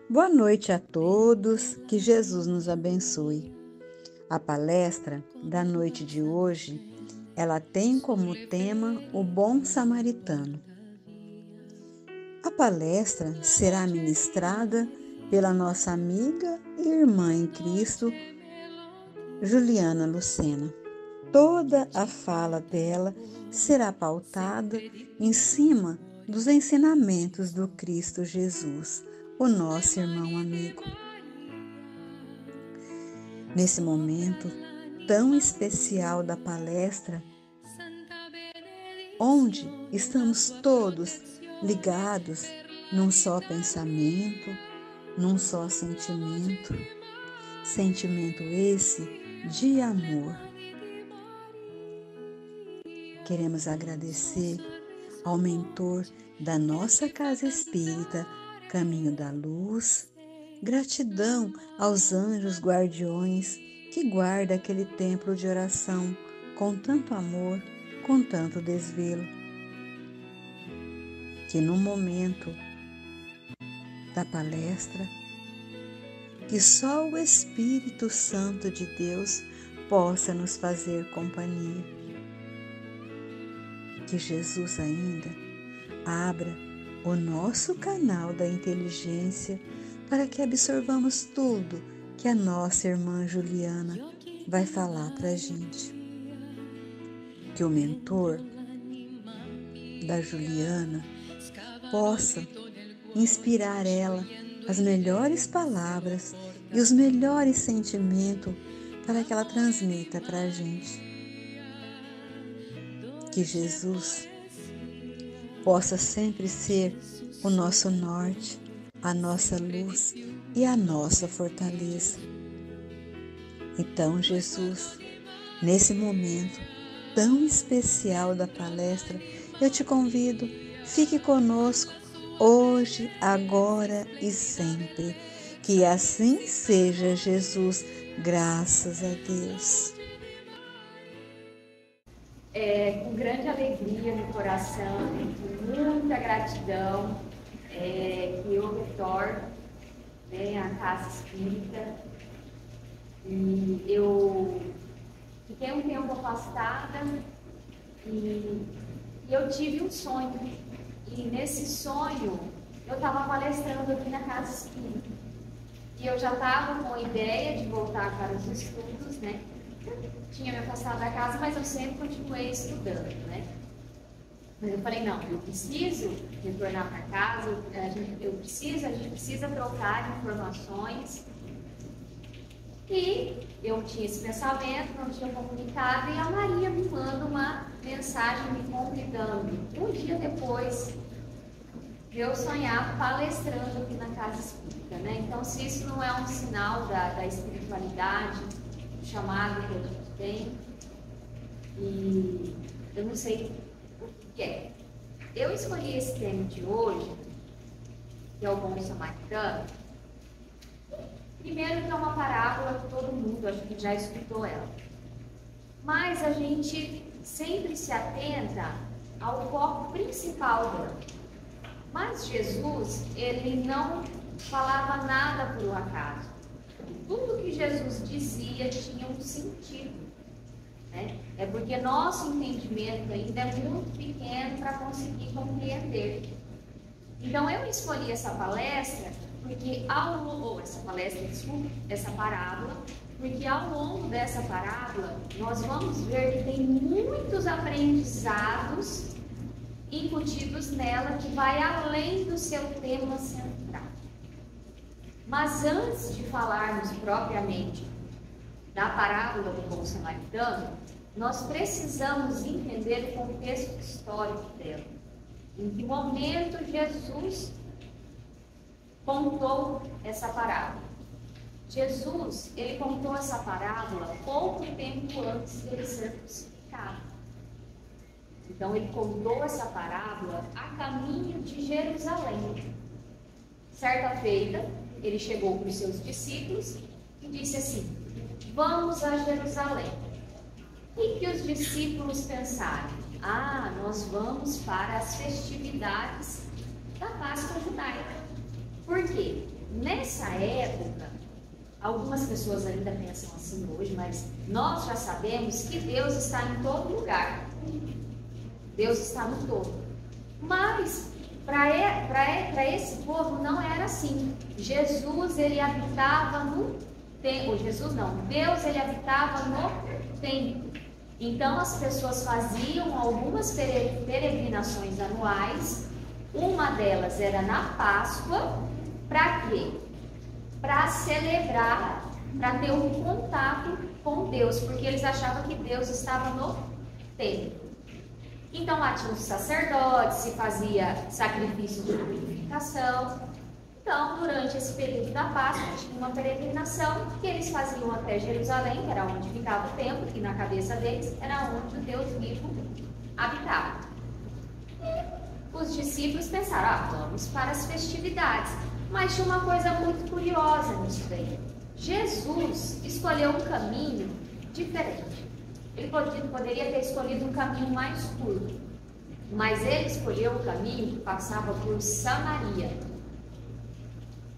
Boa noite a todos, que Jesus nos abençoe. A palestra da noite de hoje, ela tem como tema o bom samaritano. A palestra será ministrada pela nossa amiga e irmã em Cristo, Juliana Lucena. Toda a fala dela será pautada em cima dos ensinamentos do Cristo Jesus, o nosso irmão amigo. Nesse momento tão especial da palestra, onde estamos todos ligados num só pensamento, num só sentimento esse de amor. Queremos agradecer ao mentor da nossa Casa Espírita, Caminho da Luz, gratidão aos anjos guardiões que guardam aquele templo de oração com tanto amor, com tanto desvelo. Que no momento da palestra, que só o Espírito Santo de Deus possa nos fazer companhia. Que Jesus ainda abra o nosso canal da inteligência para que absorvamos tudo que a nossa irmã Juliana vai falar para a gente. Que o mentor da Juliana possa inspirar ela as melhores palavras e os melhores sentimentos para que ela transmita para a gente. Que Jesus possa sempre ser o nosso norte, a nossa luz e a nossa fortaleza. Então, Jesus, nesse momento tão especial da palestra, eu te convido, fique conosco hoje, agora e sempre. Que assim seja, Jesus, graças a Deus. Com grande alegria no coração, com muita gratidão, que eu retorno à Casa Espírita. E eu fiquei um tempo afastada e eu tive um sonho. E nesse sonho, eu estava palestrando aqui na Casa Espírita. E eu já estava com a ideia de voltar para os estudos, né? Tinha me afastado da casa, mas eu sempre continuei estudando, né? Mas eu falei, não, eu preciso retornar para casa, a gente precisa trocar informações. E eu tinha esse pensamento, não tinha comunicado, e a Maria me manda uma mensagem me convidando. Um dia depois, eu sonhava palestrando aqui na Casa Espírita, né? Então, se isso não é um sinal da espiritualidade, do chamado que a gente tem, e eu não sei o que é. Eu escolhi esse tema de hoje, que é o bom samaritano. Primeiro, que é uma parábola que todo mundo, acho que já escutou ela. Mas a gente sempre se atenta ao foco principal dela. Mas Jesus, ele não falava nada por um acaso. Tudo que Jesus dizia tinha um sentido, né? É porque nosso entendimento ainda é muito pequeno para conseguir compreender. Então, eu escolhi essa palestra, porque essa parábola, porque ao longo dessa parábola, nós vamos ver que tem muitos aprendizados incutidos nela que vai além do seu tema central. Mas antes de falarmos propriamente da parábola do bom samaritano, nós precisamos entender o contexto histórico dela. Em que momento Jesus contou essa parábola? Jesus, ele contou essa parábola pouco tempo antes de ele ser crucificado. Então, ele contou essa parábola a caminho de Jerusalém. Certa feita, ele chegou para os seus discípulos e disse assim: vamos a Jerusalém. O que os discípulos pensaram? Nós vamos para as festividades da Páscoa judaica. Por quê? Nessa época, algumas pessoas ainda pensam assim hoje, mas nós já sabemos que Deus está em todo lugar. Deus está no todo. Mas para esse povo não era assim. Jesus, ele habitava no templo. Jesus não, Deus, ele habitava no templo. Então as pessoas faziam algumas peregrinações anuais. Uma delas era na Páscoa. Para quê? Para celebrar, para ter um contato com Deus, porque eles achavam que Deus estava no templo. Então lá tinha os sacerdotes, se fazia sacrifício de purificação. Então, durante esse período da Páscoa, tinha uma peregrinação que eles faziam até Jerusalém, que era onde ficava o templo, que na cabeça deles era onde o Deus vivo habitava. E os discípulos pensaram, vamos para as festividades. Mas tinha uma coisa muito curiosa nisso daí. Jesus escolheu um caminho diferente. Ele poderia ter escolhido um caminho mais curto, mas ele escolheu um caminho que passava por Samaria.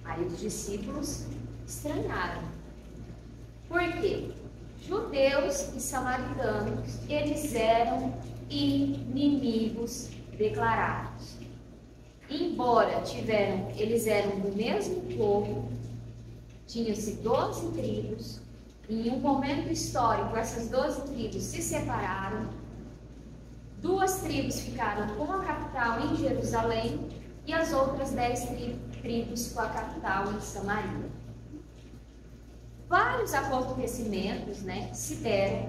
Aí os discípulos estranharam. Por quê? Judeus e samaritanos, eles eram inimigos declarados. Embora eles eram do mesmo povo, tinham-se 12 tribos, e em um momento histórico essas 12 tribos se separaram, 2 tribos ficaram com a capital em Jerusalém e as outras 10 tribos com a capital em Samaria. Vários acontecimentos, se deram,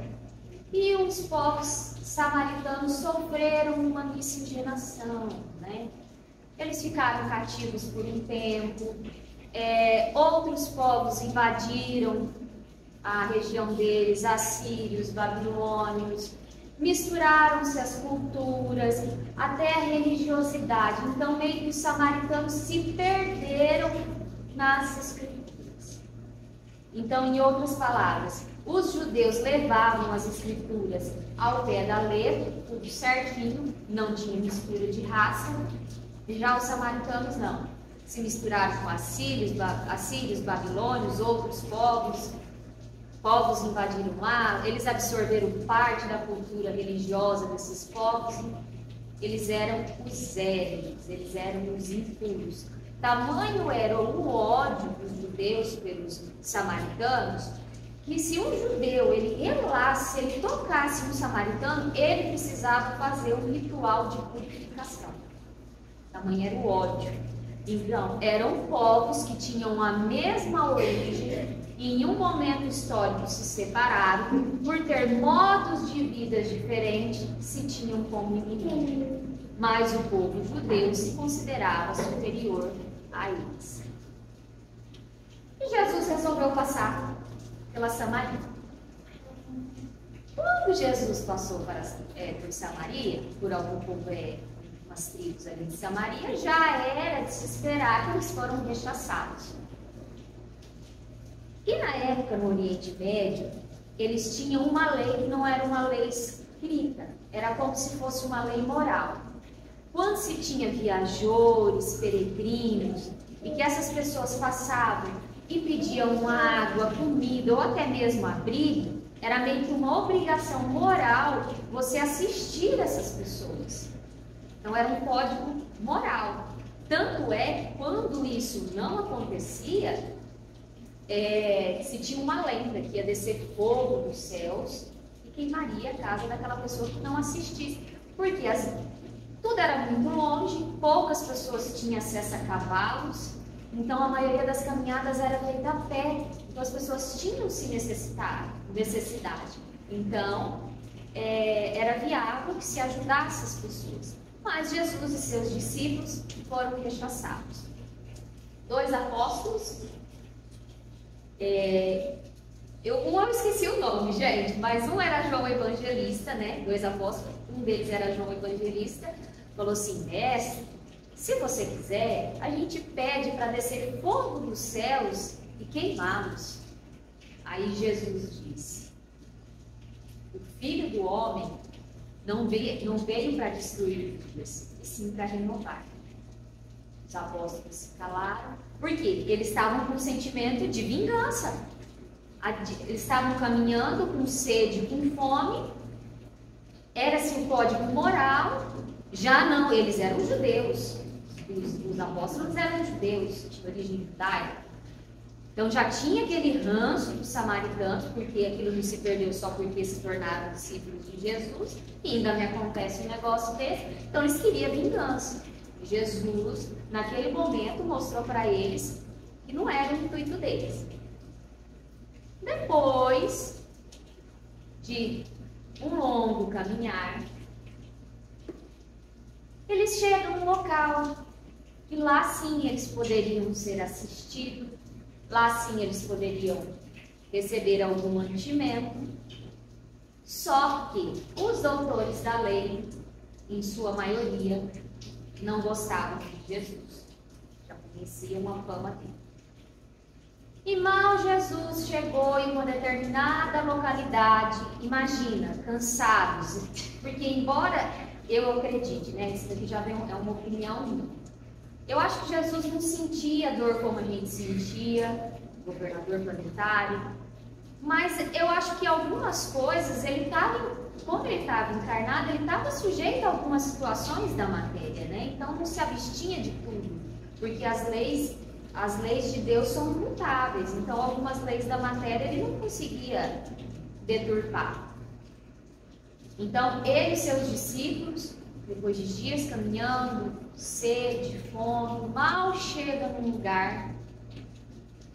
e os povos samaritanos sofreram uma miscigenação, Eles ficaram cativos por um tempo, outros povos invadiram a região deles, assírios, babilônios, misturaram-se as culturas, até a religiosidade. Então, meio que os samaritanos se perderam nas escrituras. Então, em outras palavras, os judeus levavam as escrituras ao pé da letra, tudo certinho, não tinha mistura de raça. Já os samaritanos não. Se misturaram com assírios, babilônios, outros povos invadiram lá, eles absorveram parte da cultura religiosa desses povos. Eles eram os héreges, eles eram os impuros. Tamanho era o ódio dos judeus pelos samaritanos, que se um judeu ele relasse, se ele tocasse um samaritano, ele precisava fazer um ritual de purificação. Tamanho era o ódio. Então, eram povos que tinham a mesma origem e em um momento histórico se separaram, por ter modos de vida diferentes, se tinham como inimigo. Mas o povo judeu se considerava superior a eles. E Jesus resolveu passar pela Samaria. Quando Jesus passou por Samaria, por algum povo, umas tribos ali de Samaria, já era de se esperar que eles foram rechaçados. E na época, no Oriente Médio, eles tinham uma lei que não era uma lei escrita, era como se fosse uma lei moral. Quando se tinha viajores, peregrinos, e que essas pessoas passavam e pediam água, comida ou até mesmo abrigo, era meio que uma obrigação moral você assistir essas pessoas. Então era um código moral. Tanto é que quando isso não acontecia, se tinha uma lenda que ia descer fogo dos céus e queimaria a casa daquela pessoa que não assistisse. Porque tudo era muito longe, poucas pessoas tinham acesso a cavalos, então a maioria das caminhadas era feita a pé, então as pessoas tinham-se necessidade. Então, era viável que se ajudasse as pessoas. Mas Jesus e seus discípulos foram rechaçados. 2 apóstolos, eu esqueci o nome, gente, mas um era João Evangelista, 2 apóstolos, um deles era João Evangelista, falou assim: mestre, se você quiser, a gente pede para descer fogo dos céus e queimá-los. Aí Jesus disse: o Filho do Homem não veio para destruir vidas, e sim para renovar. Os apóstolos se calaram. Por quê? Eles estavam com um sentimento de vingança. Eles estavam caminhando com sede, com fome. Era-se o código moral. Já não, eles eram judeus. Os apóstolos eram judeus, de origem judaica. Então já tinha aquele ranço dos samaritanos, porque aquilo não se perdeu só porque se tornaram discípulos de Jesus. E ainda me acontece um negócio desse. Então eles queriam vingança. E Jesus, naquele momento, mostrou para eles que não era o intuito deles. Depois de um longo caminhar, eles chegam num local e lá sim eles poderiam ser assistidos, lá sim eles poderiam receber algum mantimento. Só que os doutores da lei, em sua maioria, não gostavam de Jesus. Já conheciam a fama dele. E mal Jesus chegou em uma determinada localidade, imagina, cansados, porque embora eu acredite, né, isso daqui já é uma opinião minha, eu acho que Jesus não sentia dor como a gente sentia, governador planetário, mas eu acho que algumas coisas, como ele estava encarnado, ele estava sujeito a algumas situações da matéria, né, então não se abstinha de tudo, porque as leis de Deus são imutáveis, então algumas leis da matéria ele não conseguia deturpar. Então ele e seus discípulos, depois de dias caminhando, sede, fome, mal chega num lugar,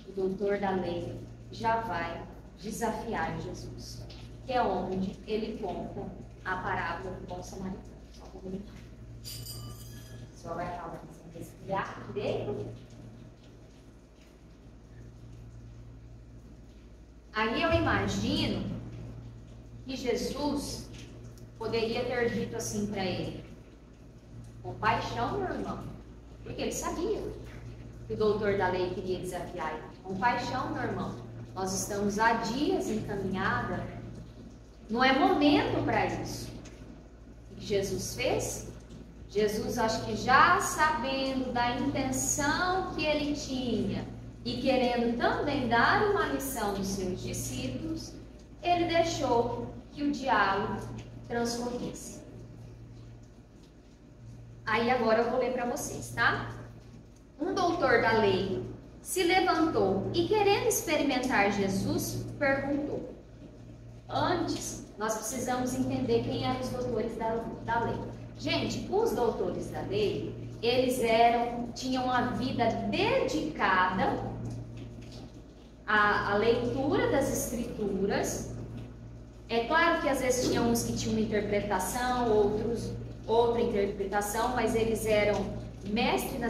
o doutor da lei já vai desafiar Jesus, que é onde ele conta a parábola do bom samaritano. Só um minutinho. Só vai falar sem respirar direito. Aí eu imagino que Jesus poderia ter dito assim para ele: compaixão, meu irmão, porque ele sabia que o doutor da lei queria desafiar ele. Compaixão, meu irmão, nós estamos há dias em caminhada, não é momento para isso. O que Jesus fez? Jesus, acho que já sabendo da intenção que ele tinha, e querendo também dar uma lição aos seus discípulos, ele deixou que o diálogo transcorresse. Aí agora eu vou ler para vocês, tá? Um doutor da lei se levantou e, querendo experimentar Jesus, perguntou. Antes, nós precisamos entender quem eram os doutores da lei. Gente, os doutores da lei, eles tinham uma vida dedicada à leitura das escrituras. É claro que às vezes tinha uns que tinham uma interpretação, outros outra interpretação, mas eles eram mestres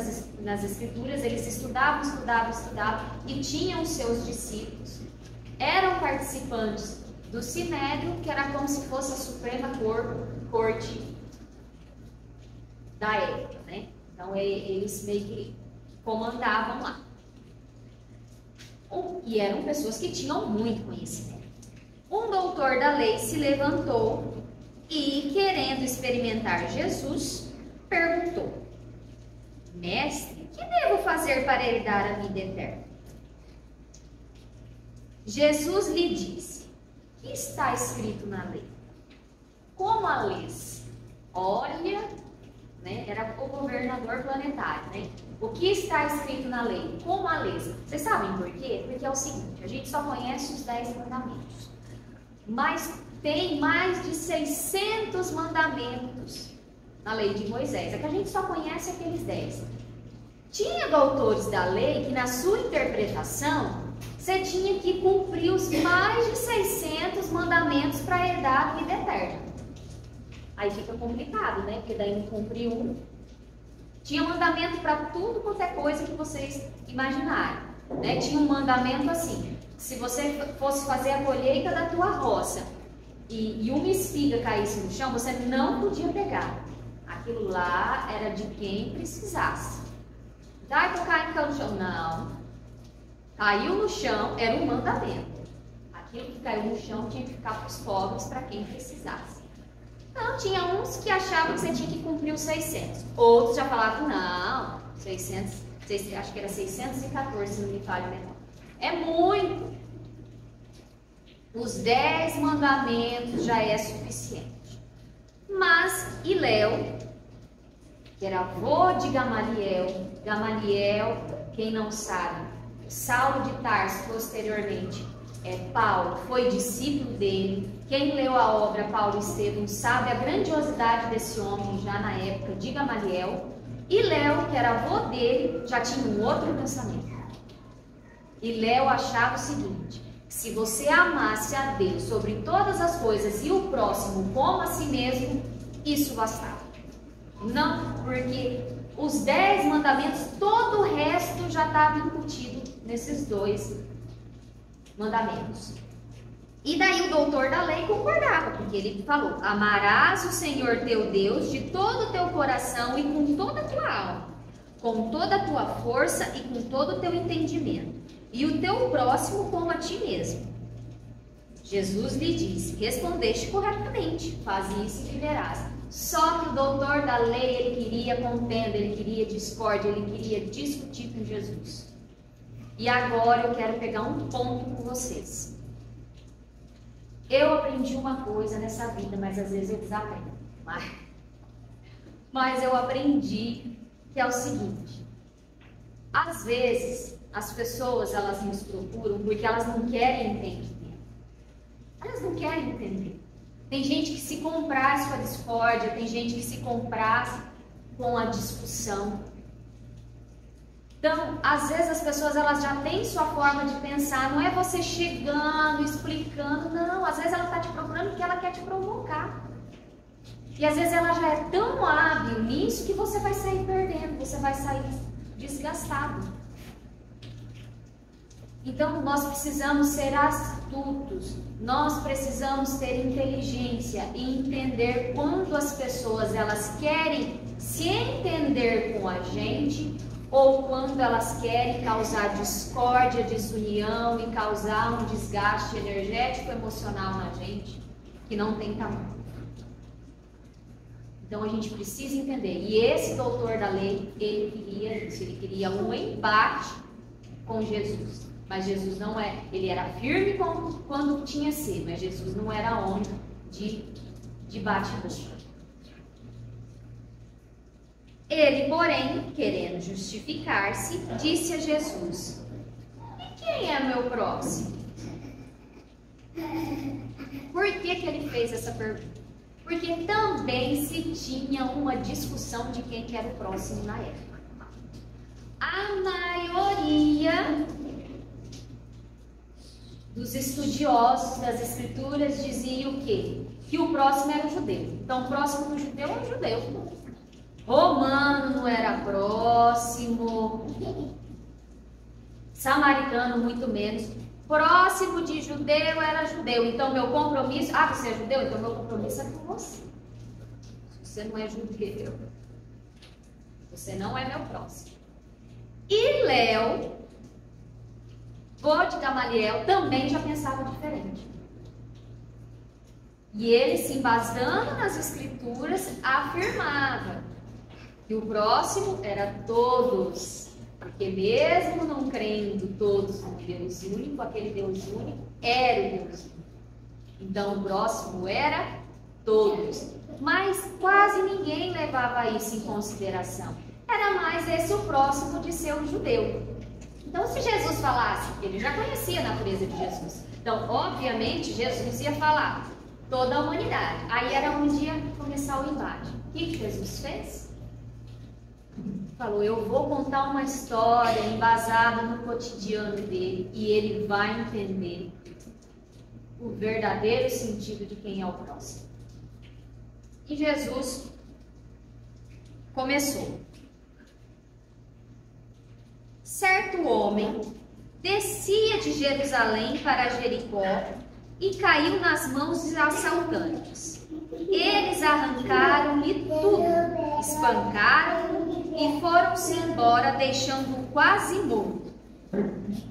nas escrituras, eles estudavam e tinham os seus discípulos. Eram participantes do Sinédrio, que era como se fosse a Suprema Corte da época, né? Então eles meio que comandavam lá. E eram pessoas que tinham muito conhecimento. Um doutor da lei se levantou e, querendo experimentar Jesus, perguntou: Mestre, que devo fazer para herdar a vida eterna? Jesus lhe disse: que está escrito na lei? Como a lês? Olha, né, era o governador planetário, né? O que está escrito na lei? Como a lês? Vocês sabem por quê? Porque é o seguinte: a gente só conhece os 10 mandamentos, mas tem mais de 600 mandamentos na lei de Moisés. É que a gente só conhece aqueles 10. Tinha doutores da lei que, na sua interpretação, você tinha que cumprir os mais de 600 mandamentos para herdar a vida eterna. Aí fica complicado, né? Porque daí não cumpriu um. Tinha mandamento para tudo quanto é coisa que vocês imaginarem, né? Tinha um mandamento assim: se você fosse fazer a colheita da tua roça e uma espiga caísse no chão, você não podia pegar. Aquilo lá era de quem precisasse. Dá para cair no chão? Não. Caiu no chão, era um mandamento. Aquilo que caiu no chão tinha que ficar para os pobres, para quem precisasse. Então, tinha uns que achavam que você tinha que cumprir os 600. Outros já falavam: não, acho que era 614, se não me falha a memória. É muito. Os 10 mandamentos já é suficiente. Mas Hilel, que era avô de Gamaliel, quem não sabe, Saulo de Tarso, posteriormente, Paulo, foi discípulo dele. Quem leu a obra Paulo e Estevão sabe a grandiosidade desse homem já na época de Gamaliel. Hilel, que era avô dele, já tinha um outro pensamento. Hilel achava o seguinte: se você amasse a Deus sobre todas as coisas e o próximo como a si mesmo, isso bastava. Não, porque os 10 mandamentos, todo o resto já estava incutido nesses 2 mandamentos. E daí o doutor da lei concordava, porque ele falou: amarás o Senhor teu Deus de todo o teu coração e com toda a tua alma, com toda a tua força e com todo o teu entendimento, e o teu próximo como a ti mesmo. Jesus lhe disse: respondeste corretamente, faz isso e viverás. Só que o doutor da lei, ele queria contenda, ele queria discórdia, ele queria discutir com Jesus. E agora eu quero pegar um ponto com vocês. Eu aprendi uma coisa nessa vida, mas às vezes eu desaprendo. Mas eu aprendi que é o seguinte: às vezes as pessoas, elas nos procuram porque elas não querem entender. Elas não querem entender. Tem gente que se comprasse com a discórdia, tem gente que se comprasse com a discussão. Então, às vezes as pessoas, elas já têm sua forma de pensar, não é você chegando, explicando, não. Às vezes ela está te procurando porque ela quer te provocar. E às vezes ela já é tão hábil nisso que você vai sair perdendo, você vai sair desgastado. Então, nós precisamos ser astutos, nós precisamos ter inteligência e entender quando as pessoas, elas querem se entender com a gente ou quando elas querem causar discórdia, desunião e causar um desgaste energético, emocional na gente que não tem tamanho. Então a gente precisa entender. E esse doutor da lei, ele queria isso, ele queria um embate com Jesus. Mas Jesus não é, ele era firme quando tinha ser, mas Jesus não era homem de bate-boca. Ele, porém, querendo justificar-se, disse a Jesus: e quem é meu próximo? Por que ele fez essa pergunta? Porque também se tinha uma discussão de quem que era o próximo na época. A maioria dos estudiosos das escrituras diziam o quê? Que o próximo era o judeu. Então, o próximo do judeu é o judeu. Romano não era próximo. Samaritano, muito menos. Próximo de judeu era judeu. Então, meu compromisso... Ah, você é judeu? Então, meu compromisso é com você. Você não é judeu. Você não é meu próximo. E Léo, vô de Gamaliel, também já pensava diferente. E ele, se embasando nas escrituras, afirmava que o próximo era todos. Porque mesmo não crendo todos no Deus único, aquele Deus único era o Deus único. Então o próximo era todos. Mas quase ninguém levava isso em consideração. Era mais esse o próximo de ser um judeu. Então se Jesus falasse, ele já conhecia a natureza de Jesus. Então, obviamente, Jesus ia falar toda a humanidade. Aí era onde ia começar o embate. O que Jesus fez? Falou: eu vou contar uma história embasada no cotidiano dele e ele vai entender o verdadeiro sentido de quem é o próximo. E Jesus começou. Certo homem descia de Jerusalém para Jericó e caiu nas mãos dos assaltantes. Eles arrancaram-lhe tudo, espancaram-o e foram-se embora, deixando-o quase morto.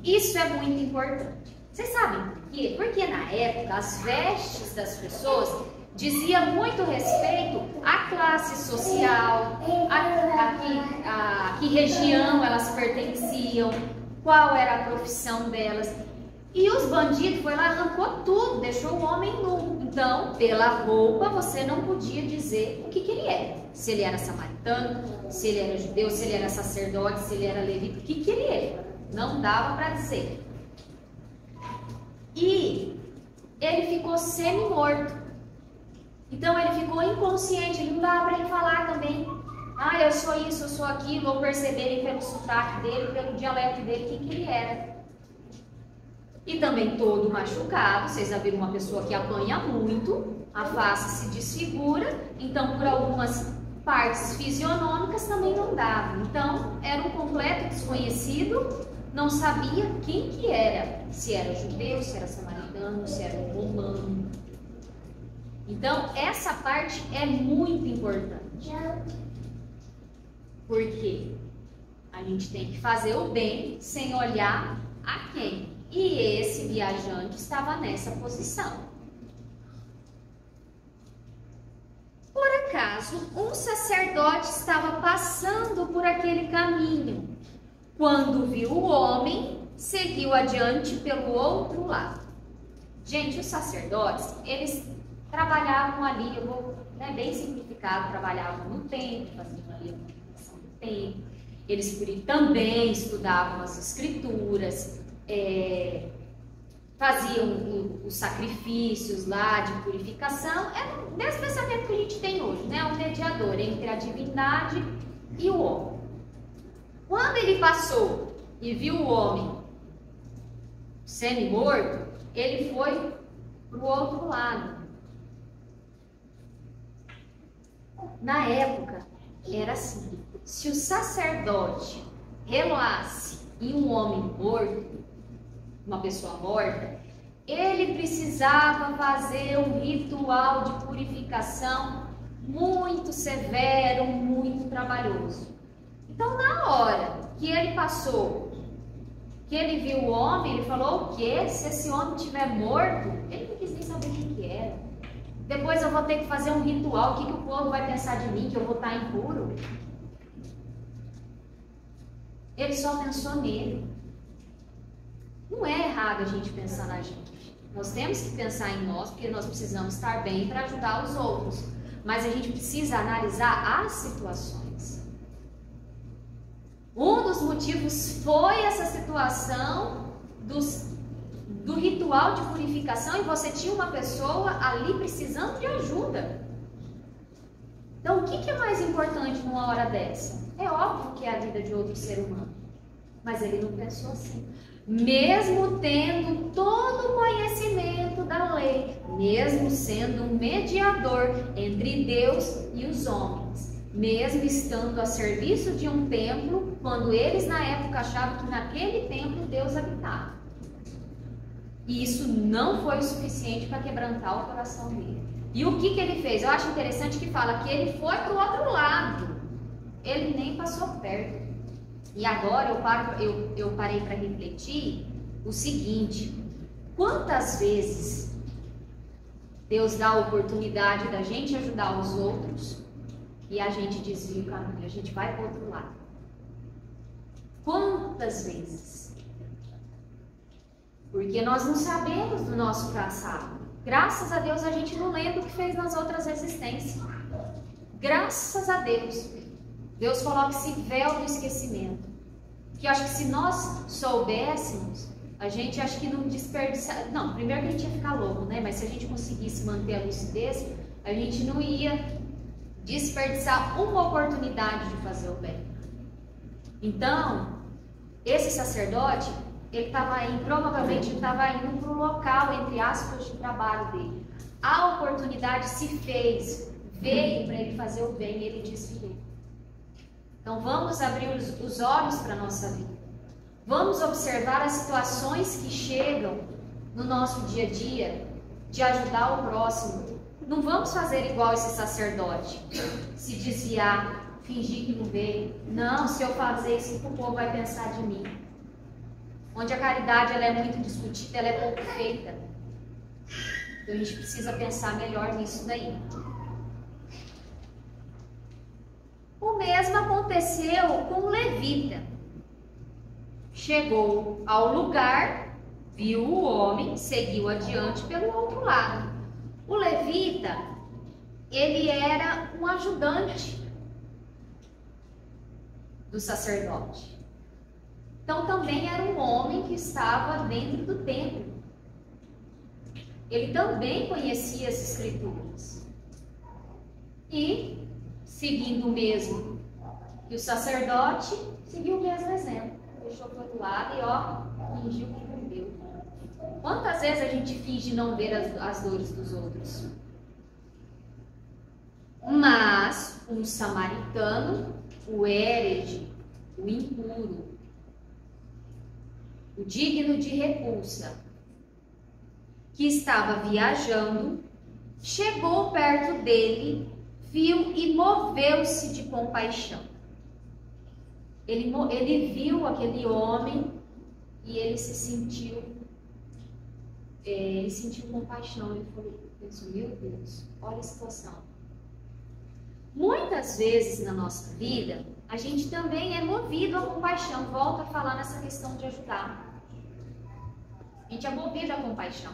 Isso é muito importante. Vocês sabem por quê? Porque na época as vestes das pessoas dizia muito respeito à classe social, a que região elas pertenciam, qual era a profissão delas. E os bandidos foi lá, arrancou tudo, deixou o homem nu. Então, pela roupa, você não podia dizer o que ele era. Se ele era samaritano, se ele era judeu, se ele era sacerdote, se ele era levita, o que ele era. Não dava para dizer. E ele ficou semi-morto. Então, ele ficou inconsciente, ele não dava para ele falar também. Ah, eu sou isso, eu sou aquilo, ou perceberem pelo sotaque dele, pelo dialeto dele, o que ele era. E também todo machucado, vocês já viram uma pessoa que apanha muito, a face se desfigura, então por algumas partes fisionômicas também não dava. Então era um completo desconhecido, não sabia quem que era, se era judeu, se era samaritano, se era romano. Então essa parte é muito importante, porque a gente tem que fazer o bem sem olhar a quem. E esse viajante estava nessa posição. Por acaso, um sacerdote estava passando por aquele caminho. Quando viu o homem, seguiu adiante pelo outro lado. Gente, os sacerdotes, eles trabalhavam ali, eu vou, bem simplificado, trabalhavam no templo, faziam ali a purificação do templo. Eles também estudavam as escrituras, faziam os sacrifícios lá de purificação. É o mesmo pensamento que a gente tem hoje, né? O mediador entre a divindade e o homem. Quando ele passou e viu o homem semi-morto, ele foi para o outro lado. Na época, era assim: se o sacerdote relasse em um homem morto, uma pessoa morta, ele precisava fazer um ritual de purificação muito severo, muito trabalhoso. Então, na hora que ele passou, que ele viu o homem, ele falou o quê? Se esse homem estiver morto, ele não quis nem saber quem que era. Depois eu vou ter que fazer um ritual, o que o povo vai pensar de mim, que eu vou estar impuro? Ele só pensou nele. Não é errado a gente pensar na gente. Nós temos que pensar em nós, porque nós precisamos estar bem para ajudar os outros. Mas a gente precisa analisar as situações. Um dos motivos foi essa situação do ritual de purificação, e você tinha uma pessoa ali precisando de ajuda. Então, o que é mais importante numa hora dessa? É óbvio que é a vida de outro ser humano. Mas ele não pensou assim. Mesmo tendo todo o conhecimento da lei, mesmo sendo um mediador entre Deus e os homens, mesmo estando a serviço de um templo, quando eles na época achavam que naquele templo Deus habitava. E isso não foi o suficiente para quebrantar o coração dele. E o que ele fez? Eu acho interessante que fala que ele foi para o outro lado. Ele nem passou perto. E agora eu parei para refletir o seguinte: quantas vezes Deus dá a oportunidade da gente ajudar os outros e a gente desvia o caminho, a gente vai para o outro lado? Quantas vezes? Porque nós não sabemos do nosso passado. Graças a Deus a gente não lembra o que fez nas outras existências. Graças a Deus. Deus coloca esse véu do esquecimento. Que eu acho que se nós soubéssemos, a gente acho que não desperdiçar. Não, primeiro que a gente ia ficar louco, né? Mas se a gente conseguisse manter a lucidez, a gente não ia desperdiçar uma oportunidade de fazer o bem. Então, esse sacerdote, ele estava indo, provavelmente ele estava indo para o local, entre aspas, de trabalho dele. A oportunidade se fez, veio para ele fazer o bem, e ele desviou. Então vamos abrir os olhos para a nossa vida. Vamos observar as situações que chegam no nosso dia a dia de ajudar o próximo. Não vamos fazer igual esse sacerdote, se desviar, fingir que não veio. Não, se eu fazer isso, o povo vai pensar de mim. Onde a caridade ela é muito discutida, ela é pouco feita. Então a gente precisa pensar melhor nisso daí. O mesmo aconteceu com o levita. Chegou ao lugar, viu o homem, seguiu adiante pelo outro lado. O levita, ele era um ajudante do sacerdote. Então também era um homem que estava dentro do templo. Ele também conhecia as escrituras. E, seguindo o mesmo que o sacerdote, seguiu o mesmo exemplo. Deixou para o outro lado e fingiu que não viu. Quantas vezes a gente finge não ver as dores dos outros? Mas um samaritano, o herege, o impuro, o digno de repulsa, que estava viajando, chegou perto dele, viu e moveu-se de compaixão. Ele viu aquele homem e ele sentiu compaixão. Ele pensou, meu Deus, olha a situação. Muitas vezes na nossa vida, a gente também é movido a compaixão. Volto a falar nessa questão de ajudar. A gente é movido a compaixão.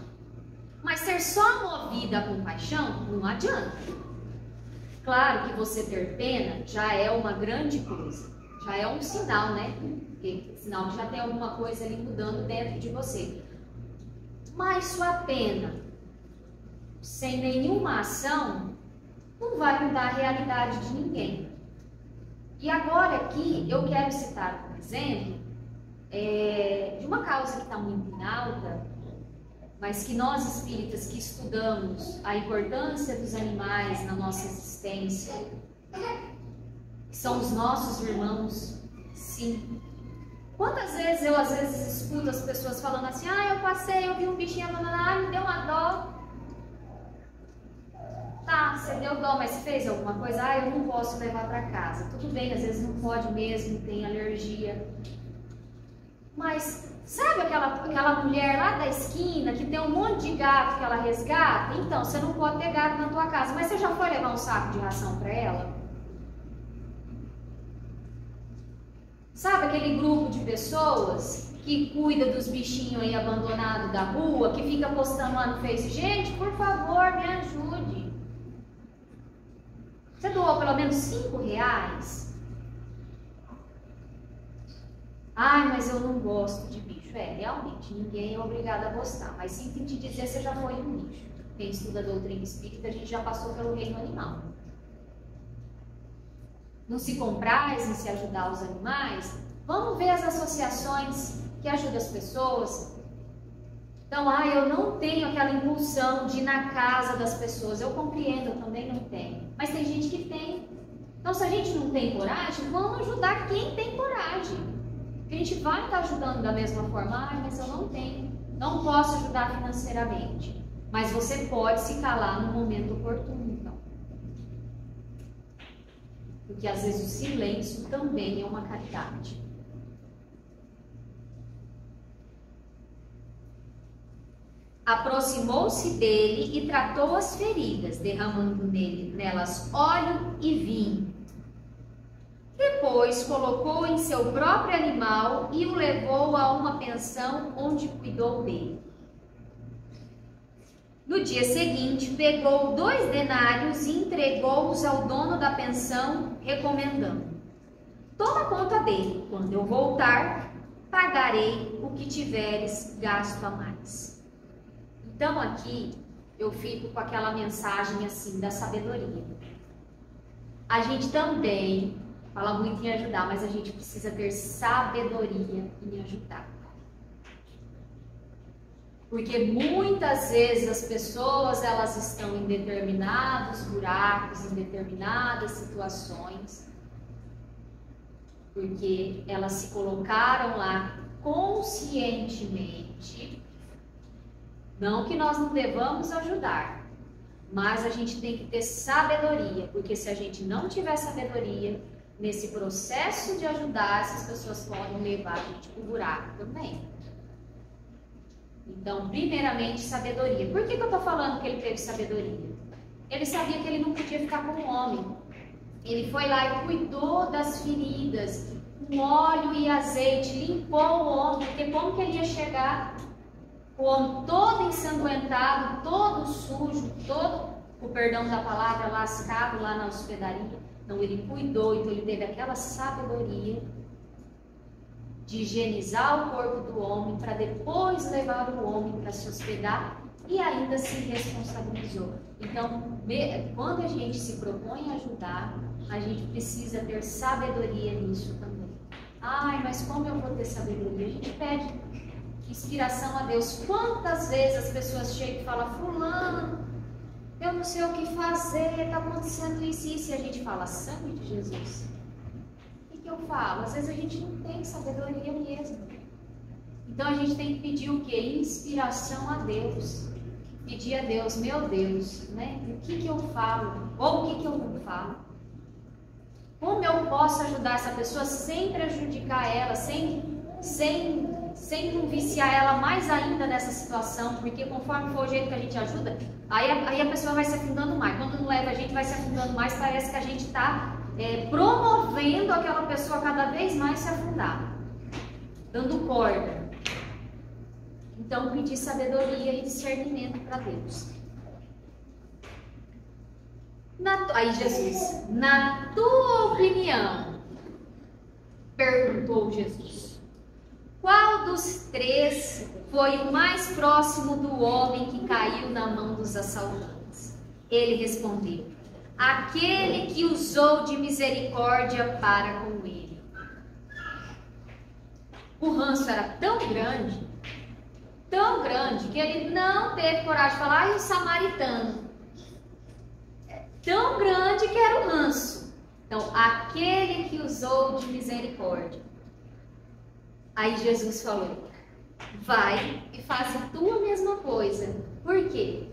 Mas ser só movida a compaixão não adianta. Claro que você ter pena já é uma grande coisa. Já é um sinal, né? Sinal que já tem alguma coisa ali mudando dentro de você. Mas sua pena, sem nenhuma ação, não vai mudar a realidade de ninguém. E agora aqui eu quero citar um exemplo de uma causa que está muito em alta, mas que nós espíritas que estudamos a importância dos animais na nossa existência, que são os nossos irmãos, sim. Quantas vezes eu às vezes escuto as pessoas falando assim, eu passei, eu vi um bichinho abandonado, me deu uma dó. Tá, você deu dó, mas fez alguma coisa? Eu não posso levar para casa. Tudo bem, às vezes não pode mesmo, tem alergia. Mas sabe aquela mulher lá da esquina que tem um monte de gato que ela resgata? Então, você não pode ter gato na tua casa, mas você já foi levar um saco de ração para ela? Sabe aquele grupo de pessoas que cuida dos bichinhos aí abandonados da rua, que fica postando lá no Face? Gente, por favor, me ajude. Você doou pelo menos R$5? Mas eu não gosto de bicho. Realmente, ninguém é obrigado a gostar. Mas sinto te dizer, você já foi um bicho. Quem estuda a doutrina espírita, a gente já passou pelo reino animal. Não se compraz em se ajudar os animais? Vamos ver as associações que ajudam as pessoas. Então, eu não tenho aquela impulsão de ir na casa das pessoas. Eu compreendo, eu também não tenho. Mas tem gente que tem. Então, se a gente não tem coragem, vamos ajudar quem tem coragem. Porque a gente vai estar ajudando da mesma forma. Mas eu não tenho. Não posso ajudar financeiramente. Mas você pode se calar no momento oportuno, então. Porque às vezes o silêncio também é uma caridade. Aproximou-se dele e tratou as feridas, derramando nelas óleo e vinho. Depois colocou em seu próprio animal e o levou a uma pensão onde cuidou dele. No dia seguinte, pegou 2 denários e entregou-os ao dono da pensão, recomendando: toma conta dele, quando eu voltar, pagarei o que tiveres gasto a mais. Então aqui eu fico com aquela mensagem assim da sabedoria. A gente também fala muito em ajudar, mas a gente precisa ter sabedoria em ajudar. Porque muitas vezes as pessoas elas estão em determinados buracos, em determinadas situações, porque elas se colocaram lá conscientemente. Não que nós não devamos ajudar, mas a gente tem que ter sabedoria, porque se a gente não tiver sabedoria, nesse processo de ajudar, essas pessoas podem levar a gente para o buraco também. Então, primeiramente, sabedoria. Por que eu estou falando que ele teve sabedoria? Ele sabia que ele não podia ficar com o homem. Ele foi lá e cuidou das feridas, com óleo e azeite, limpou o homem, porque como que ele ia chegar? O homem todo ensanguentado, todo sujo, todo, o perdão da palavra, lascado lá na hospedaria. Então ele cuidou, então ele teve aquela sabedoria de higienizar o corpo do homem, para depois levar o homem para se hospedar, e ainda se responsabilizou. Então, quando a gente se propõe a ajudar, a gente precisa ter sabedoria nisso também. Ai, mas como eu vou ter sabedoria? A gente pede inspiração a Deus. Quantas vezes as pessoas chegam e falam: fulano, eu não sei o que fazer, está acontecendo isso e isso, e a gente fala: sangue de Jesus. O que eu falo? Às vezes a gente não tem sabedoria mesmo. Então a gente tem que pedir o quê? Inspiração a Deus. Pedir a Deus: meu Deus, né? O que eu falo? Ou o que eu não falo? Como eu posso ajudar essa pessoa sem prejudicar ela, sem não viciar ela mais ainda nessa situação? Porque conforme for o jeito que a gente ajuda, aí a pessoa vai se afundando mais. Quando não leva a gente, vai se afundando mais. Parece que a gente está promovendo aquela pessoa a cada vez mais se afundar, dando corda. Então, pedir sabedoria e discernimento para Deus. Aí Jesus: na tua opinião, perguntou Jesus, qual dos três foi o mais próximo do homem que caiu na mão dos assaltantes? Ele respondeu: aquele que usou de misericórdia para com ele. O ranço era tão grande, que ele não teve coragem de falar: ai, o samaritano. Tão grande que era o ranço. Então, aquele que usou de misericórdia. Aí Jesus falou: vai e faz a tua mesma coisa. Por quê?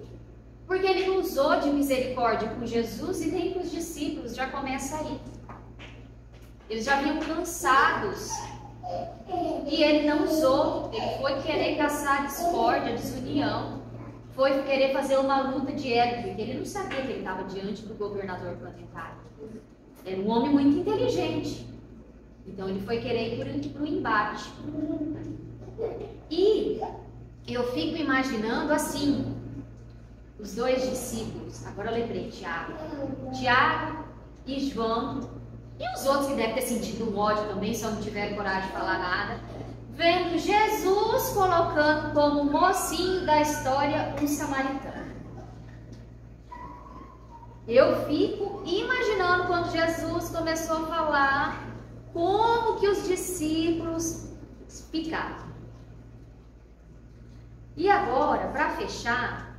Porque ele não usou de misericórdia com Jesus e nem com os discípulos. Já começa aí. Eles já vinham cansados. E ele não usou. Ele foi querer caçar discórdia, desunião. Foi querer fazer uma luta de ego, porque ele não sabia que ele estava diante do governador planetário. Era um homem muito inteligente. Então ele foi querer ir para o embate. E eu fico imaginando assim, os dois discípulos, agora eu lembrei, Tiago e João, e os outros que devem ter sentido um ódio também, só não tiveram coragem de falar nada, vendo Jesus colocando como mocinho da história um samaritano. Eu fico imaginando quando Jesus começou a falar como que os discípulos ficaram. E agora, para fechar,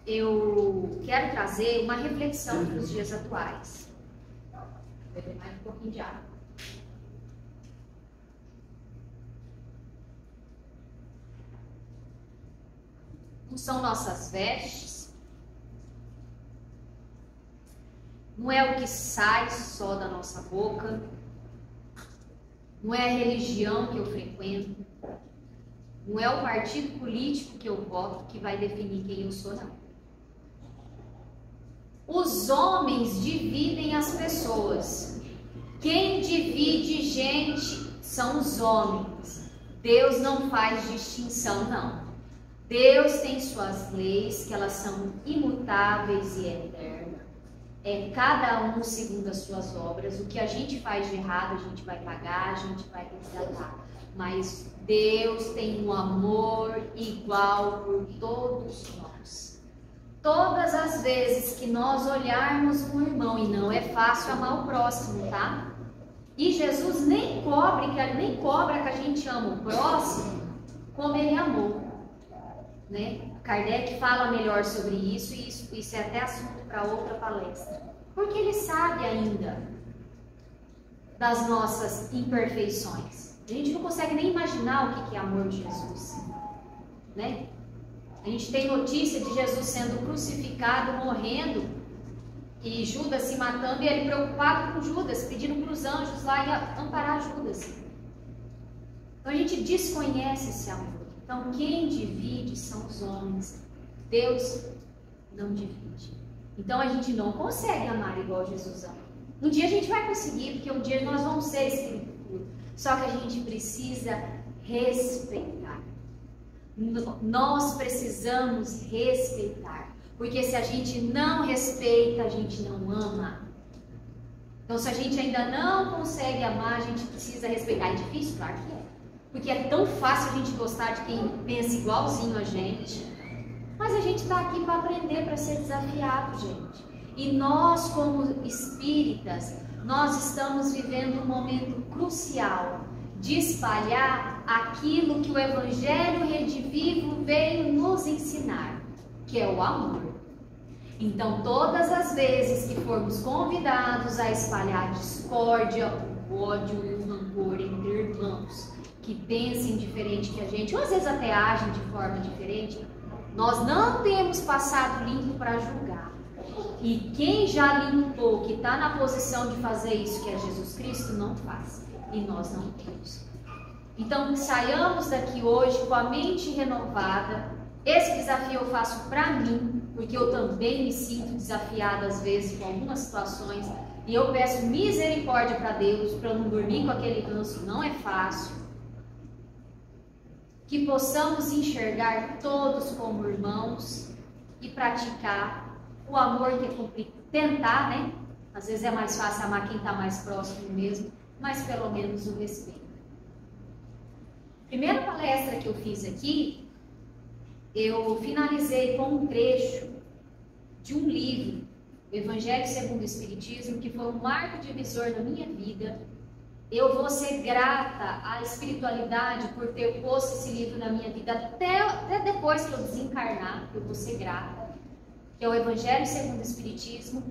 eu quero trazer uma reflexão para os dias atuais. Vou beber mais um pouquinho de água. Não são nossas vestes, não é o que sai só da nossa boca, não é a religião que eu frequento, não é o partido político que eu voto que vai definir quem eu sou, não. Os homens dividem as pessoas. Quem divide gente são os homens. Deus não faz distinção, não. Deus tem suas leis, que elas são imutáveis e eternas. É cada um segundo as suas obras. O que a gente faz de errado, a gente vai pagar, a gente vai resgatar. Mas Deus tem um amor igual por todos nós. Todas as vezes que nós olharmos um irmão, e não é fácil amar o próximo, tá? E Jesus nem cobra que a gente ama o próximo como ele amou. Né? Kardec fala melhor sobre isso, e isso é até assunto para outra palestra. Porque ele sabe ainda das nossas imperfeições. A gente não consegue nem imaginar o que é amor de Jesus. Né? A gente tem notícia de Jesus sendo crucificado, morrendo, e Judas se matando, e ele preocupado com Judas, pedindo para os anjos lá amparar Judas. Então a gente desconhece esse amor. Então, quem divide são os homens. Deus não divide. Então, a gente não consegue amar igual Jesus ama. Um dia a gente vai conseguir, porque um dia nós vamos ser espírito puro. Só que a gente precisa respeitar. Nós precisamos respeitar. Porque se a gente não respeita, a gente não ama. Então, se a gente ainda não consegue amar, a gente precisa respeitar. É difícil? Claro que é. Porque é tão fácil a gente gostar de quem pensa igualzinho a gente. Mas a gente está aqui para aprender, para ser desafiado, gente. E nós, como espíritas, nós estamos vivendo um momento crucial de espalhar aquilo que o Evangelho Redivivo veio nos ensinar, que é o amor. Então, todas as vezes que formos convidados a espalhar discórdia, o ódio e o rancor entre irmãos que pensem diferente que a gente, ou às vezes até agem de forma diferente, nós não temos passado limpo para julgar. E quem já limpou, que está na posição de fazer isso, que é Jesus Cristo, não faz. E nós não temos. Então, que saiamos daqui hoje com a mente renovada. Esse desafio eu faço para mim, porque eu também me sinto desafiada às vezes com algumas situações. E eu peço misericórdia para Deus, para eu não dormir com aquele ranço, não é fácil. Que possamos enxergar todos como irmãos e praticar o amor, que é complicado. Tentar, né? Às vezes é mais fácil amar quem está mais próximo mesmo, mas pelo menos o respeito. Primeira palestra que eu fiz aqui, eu finalizei com um trecho de um livro, o Evangelho segundo o Espiritismo, que foi um marco divisor na minha vida. Eu vou ser grata à espiritualidade por ter posto esse livro na minha vida até depois que eu desencarnar. Eu vou ser grata, que é o Evangelho segundo o Espiritismo.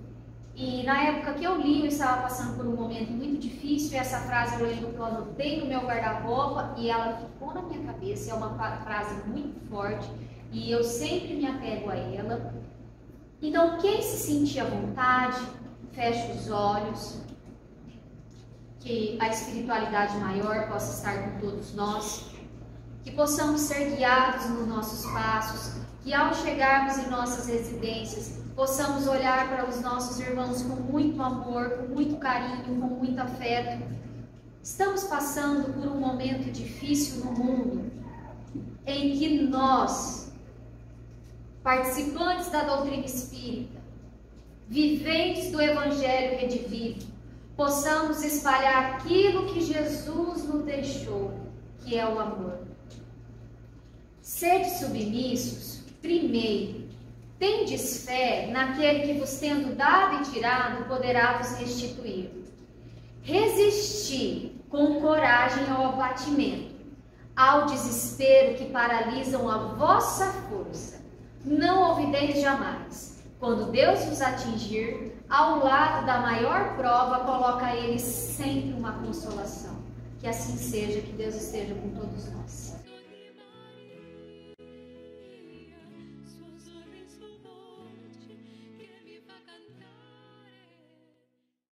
E na época que eu li, eu estava passando por um momento muito difícil, e essa frase eu lembro que eu anotei no meu guarda-roupa e ela ficou na minha cabeça. É uma frase muito forte e eu sempre me apego a ela. Então, quem se sentir à vontade, feche os olhos. Que a espiritualidade maior possa estar com todos nós, que possamos ser guiados nos nossos passos, que ao chegarmos em nossas residências, possamos olhar para os nossos irmãos com muito amor, com muito carinho, com muito afeto. Estamos passando por um momento difícil no mundo, em que nós, participantes da doutrina espírita, viventes do Evangelho Redivivo, possamos espalhar aquilo que Jesus nos deixou, que é o amor. Sede submissos, primeiro, tendes fé naquele que vos tendo dado e tirado, poderá vos restituir. Resisti com coragem ao abatimento, ao desespero que paralisam a vossa força. Não olvideis jamais. Quando Deus vos atingir, ao lado da maior prova, coloca a Ele sempre uma consolação. Que assim seja, que Deus esteja com todos nós.